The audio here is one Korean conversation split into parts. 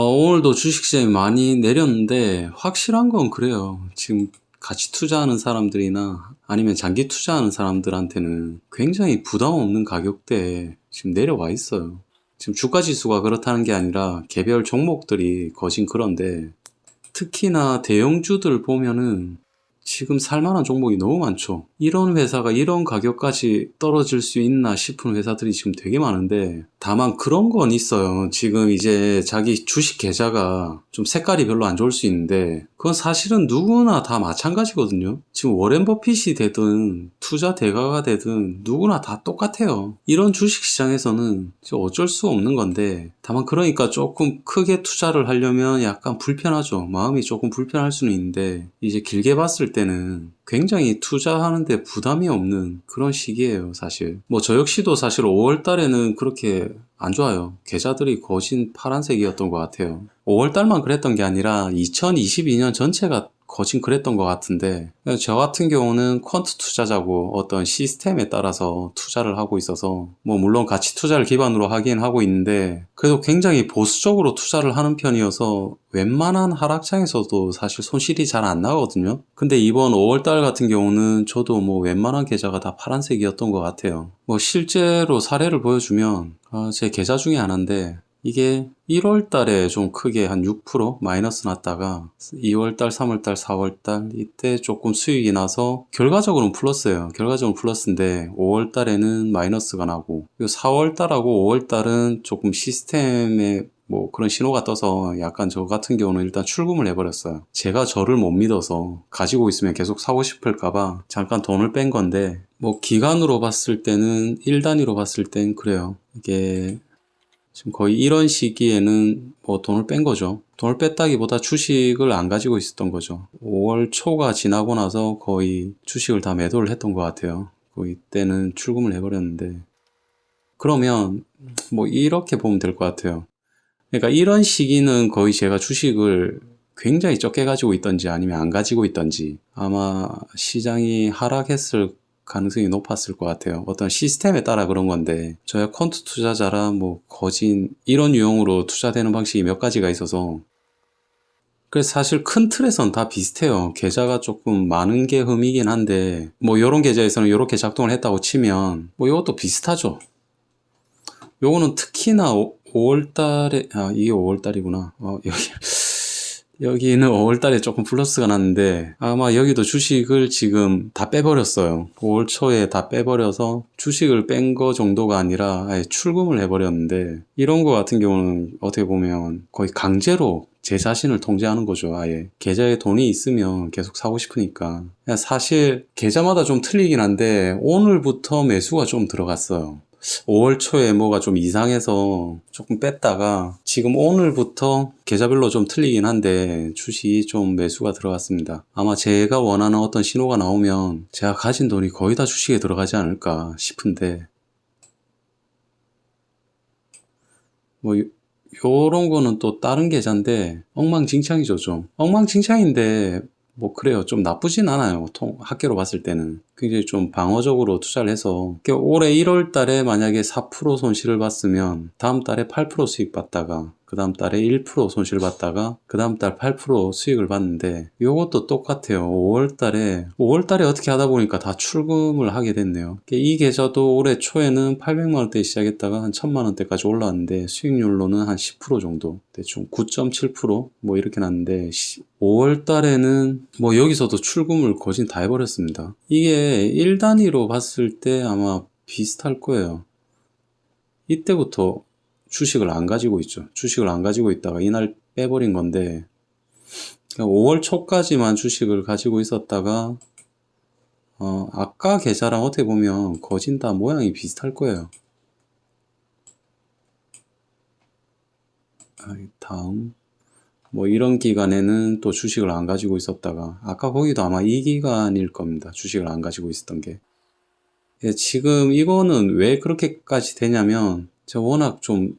오늘도 주식시장이 많이 내렸는데 확실한 건 그래요. 지금 같이 투자하는 사람들이나 아니면 장기 투자하는 사람들한테는 굉장히 부담 없는 가격대에 지금 내려와 있어요. 지금 주가 지수가 그렇다는 게 아니라 개별 종목들이 거진 그런데, 특히나 대형주들 보면은 지금 살만한 종목이 너무 많죠. 이런 회사가 이런 가격까지 떨어질 수 있나 싶은 회사들이 지금 되게 많은데, 다만 그런 건 있어요. 지금 이제 자기 주식 계좌가 좀 색깔이 별로 안 좋을 수 있는데, 그건 사실은 누구나 다 마찬가지거든요. 지금 워렌 버핏이 되든 투자 대가가 되든 누구나 다 똑같아요. 이런 주식 시장에서는 어쩔 수 없는 건데, 다만 그러니까 조금 크게 투자를 하려면 약간 불편하죠. 마음이 조금 불편할 수는 있는데, 이제 길게 봤을 때는 굉장히 투자하는데 부담이 없는 그런 시기예요, 사실. 뭐 저 역시도 사실 5월 달에는 그렇게 안 좋아요. 계좌들이 거진 파란색이었던 것 같아요. 5월 달만 그랬던 게 아니라 2022년 전체가 거진 그랬던 것 같은데, 저 같은 경우는 퀀트 투자자고 어떤 시스템에 따라서 투자를 하고 있어서, 뭐 물론 가치 투자를 기반으로 하긴 하고 있는데, 그래도 굉장히 보수적으로 투자를 하는 편이어서 웬만한 하락장에서도 사실 손실이 잘 안 나거든요. 근데 이번 5월달 같은 경우는 저도 뭐 웬만한 계좌가 다 파란색이었던 것 같아요. 뭐 실제로 사례를 보여주면, 제 계좌 중에 하나인데, 이게 1월 달에 좀 크게 한 6% 마이너스 났다가 2월 달, 3월 달, 4월 달 이때 조금 수익이 나서 결과적으로는 플러스예요. 결과적으로는 플러스인데 5월 달에는 마이너스가 나고, 4월 달하고 5월 달은 조금 시스템에 뭐 그런 신호가 떠서 약간 저 같은 경우는 일단 출금을 해버렸어요. 제가 저를 못 믿어서 가지고 있으면 계속 사고 싶을까봐 잠깐 돈을 뺀 건데, 뭐 기간으로 봤을 때는 1단위로 봤을 땐 그래요. 이게 지금 거의 이런 시기에는 뭐 돈을 뺀 거죠. 돈을 뺐다기보다 주식을 안 가지고 있었던 거죠. 5월 초가 지나고 나서 거의 주식을 다 매도를 했던 것 같아요. 거의 이때는 출금을 해버렸는데, 그러면 뭐 이렇게 보면 될 것 같아요. 그러니까 이런 시기는 거의 제가 주식을 굉장히 적게 가지고 있던지 아니면 안 가지고 있던지, 아마 시장이 하락했을 가능성이 높았을 것 같아요. 어떤 시스템에 따라 그런 건데, 저야 퀀트 투자자라 뭐 거진 이런 유형으로 투자되는 방식이 몇 가지가 있어서, 그래서 사실 큰 틀에선 다 비슷해요. 계좌가 조금 많은 게 흠이긴 한데, 뭐 요런 계좌에서는 요렇게 작동을 했다고 치면 뭐 이것도 비슷하죠. 요거는 특히나 5월 달에, 이게 5월 달이구나. 여기는 5월 달에 조금 플러스가 났는데, 아마 여기도 주식을 지금 다 빼버렸어요. 5월 초에 다 빼버려서 주식을 뺀 거 정도가 아니라 아예 출금을 해버렸는데, 이런 거 같은 경우는 어떻게 보면 거의 강제로 제 자신을 통제하는 거죠. 아예 계좌에 돈이 있으면 계속 사고 싶으니까. 사실 계좌마다 좀 틀리긴 한데 오늘부터 매수가 좀 들어갔어요. 5월 초에 뭐가 좀 이상해서 조금 뺐다가 지금 오늘부터 계좌별로 좀 틀리긴 한데 주식이 좀 매수가 들어갔습니다. 아마 제가 원하는 어떤 신호가 나오면 제가 가진 돈이 거의 다 주식에 들어가지 않을까 싶은데, 뭐 요런 거는 또 다른 계좌인데 엉망진창이죠. 좀 엉망진창인데 뭐 그래요. 좀 나쁘진 않아요. 합계로 봤을 때는 굉장히 좀 방어적으로 투자를 해서, 올해 1월 달에 만약에 4% 손실을 봤으면 다음 달에 8% 수익 봤다가 그 다음 달에 1% 손실 봤다가 그 다음 달 8% 수익을 봤는데, 요것도 똑같아요. 5월 달에 어떻게 하다 보니까 다 출금을 하게 됐네요. 이 계좌도 올해 초에는 800만 원대 시작했다가 한 1000만 원대까지 올라왔는데 수익률로는 한 10% 정도, 대충 9.7% 이렇게 났는데, 5월 달에는 뭐 여기서도 출금을 거진 다 해버렸습니다. 이게 1단위로 봤을 때 아마 비슷할 거예요. 이때부터 주식을 안 가지고 있죠. 주식을 안 가지고 있다가 이날 빼버린 건데, 5월 초까지만 주식을 가지고 있었다가 아까 계좌랑 어떻게 보면 거진 다 모양이 비슷할 거예요. 다음 뭐 이런 기간에는 또 주식을 안 가지고 있었다가, 아까 거기도 아마 이 기간일 겁니다. 주식을 안 가지고 있었던 게. 지금 이거는 왜 그렇게까지 되냐면, 제가 워낙 좀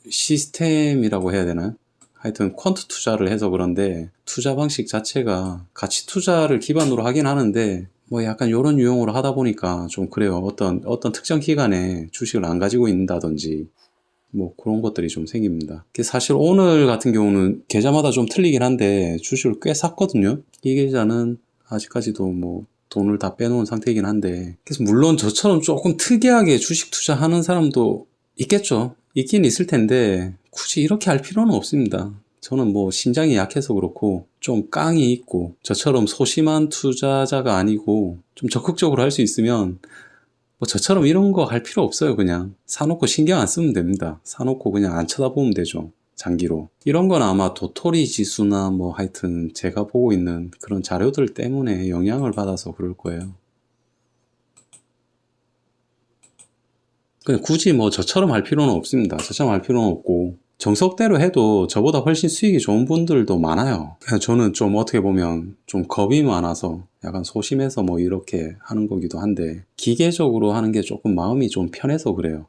시스템이라고 해야 되나요? 하여튼 퀀트 투자를 해서 그런데, 투자 방식 자체가 가치 투자를 기반으로 하긴 하는데 뭐 약간 요런 유형으로 하다 보니까 좀 그래요. 어떤 특정 기간에 주식을 안 가지고 있는다든지, 뭐 그런 것들이 좀 생깁니다. 사실 오늘 같은 경우는 계좌마다 좀 틀리긴 한데 주식을 꽤 샀거든요. 이 계좌는 아직까지도 뭐 돈을 다 빼놓은 상태이긴 한데, 그래서 물론 저처럼 조금 특이하게 주식 투자하는 사람도 있겠죠. 있긴 있을 텐데 굳이 이렇게 할 필요는 없습니다. 저는 뭐 신장이 약해서 그렇고 좀 깡이 있고 저처럼 소심한 투자자가 아니고 좀 적극적으로 할 수 있으면 뭐 저처럼 이런 거 할 필요 없어요. 그냥 사놓고 신경 안 쓰면 됩니다. 사놓고 그냥 안 쳐다보면 되죠. 장기로. 이런 건 아마 도토리 지수나 뭐 하여튼 제가 보고 있는 그런 자료들 때문에 영향을 받아서 그럴 거예요. 그냥 굳이 뭐 저처럼 할 필요는 없습니다. 저처럼 할 필요는 없고 정석대로 해도 저보다 훨씬 수익이 좋은 분들도 많아요. 그냥 저는 좀 어떻게 보면 좀 겁이 많아서 약간 소심해서 뭐 이렇게 하는 거기도 한데 기계적으로 하는 게 조금 마음이 좀 편해서 그래요.